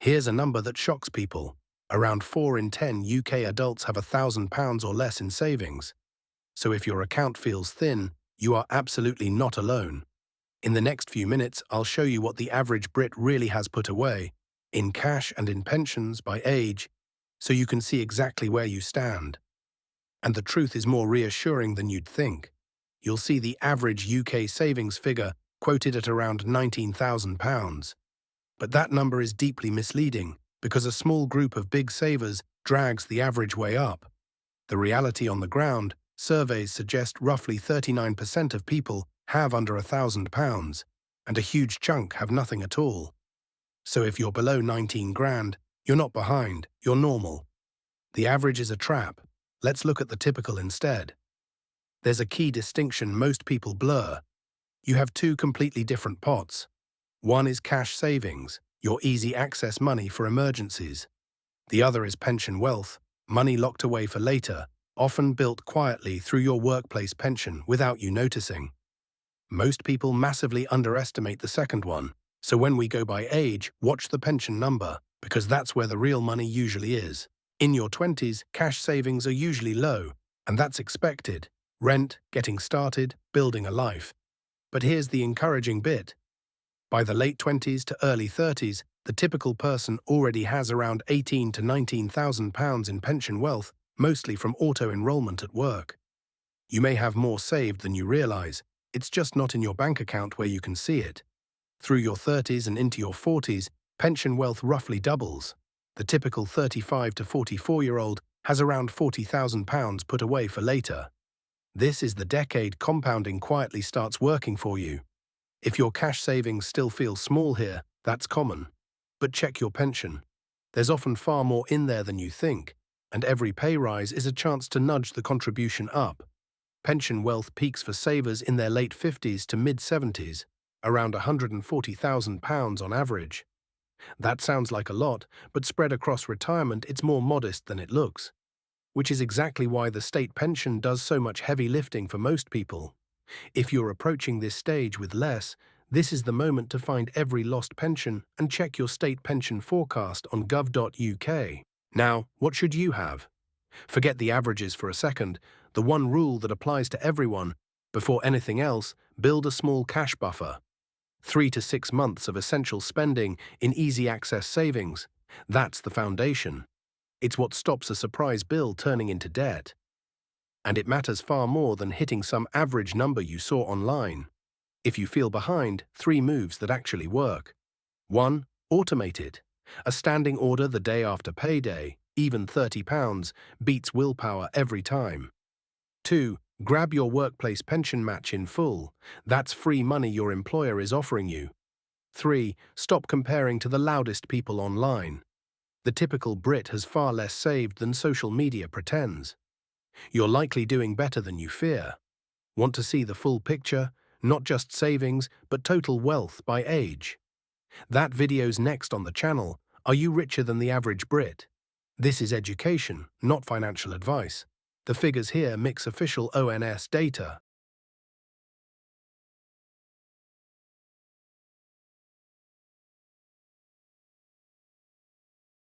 Here's a number that shocks people. Around 4 in 10 UK adults have £1,000 or less in savings. So if your account feels thin, you are absolutely not alone. In the next few minutes, I'll show you what the average Brit really has put away, in cash and in pensions by age, so you can see exactly where you stand. And the truth is more reassuring than you'd think. You'll see the average UK savings figure quoted at around £19,000. But that number is deeply misleading because a small group of big savers drags the average way up. The reality on the ground, surveys suggest roughly 39% of people have under £1,000, and a huge chunk have nothing at all. So if you're below 19 grand, you're not behind, you're normal. The average is a trap. Let's look at the typical instead. There's a key distinction most people blur. You have two completely different pots. One is cash savings, your easy access money for emergencies. The other is pension wealth, money locked away for later, often built quietly through your workplace pension without you noticing. Most people massively underestimate the second one, so when we go by age, watch the pension number, because that's where the real money usually is. In your 20s, cash savings are usually low, and that's expected. Rent, getting started, building a life. But here's the encouraging bit. By the late 20s to early 30s, the typical person already has around £18,000 to £19,000 in pension wealth, mostly from auto-enrollment at work. You may have more saved than you realize. It's just not in your bank account where you can see it. Through your 30s and into your 40s, pension wealth roughly doubles. The typical 35 to 44-year-old has around £40,000 put away for later. This is the decade compounding quietly starts working for you. If your cash savings still feel small here, that's common. But check your pension. There's often far more in there than you think, and every pay rise is a chance to nudge the contribution up. Pension wealth peaks for savers in their late 50s to mid-70s, around £140,000 on average. That sounds like a lot, but spread across retirement it's more modest than it looks. Which is exactly why the state pension does so much heavy lifting for most people. If you're approaching this stage with less, this is the moment to find every lost pension and check your state pension forecast on gov.uk. Now, what should you have? Forget the averages for a second. The one rule that applies to everyone: before anything else, build a small cash buffer. 3 to 6 months of essential spending in easy access savings. That's the foundation. It's what stops a surprise bill turning into debt. And it matters far more than hitting some average number you saw online. If you feel behind, 3 moves that actually work. 1. Automate it. A standing order the day after payday, even £30, beats willpower every time. 2. Grab your workplace pension match in full. That's free money your employer is offering you. 3. Stop comparing to the loudest people online. The typical Brit has far less saved than social media pretends. You're likely doing better than you fear. Want to see the full picture? Not just savings, but total wealth by age. That video's next on the channel. Are you richer than the average Brit? This is education, not financial advice. The figures here mix official ONS data,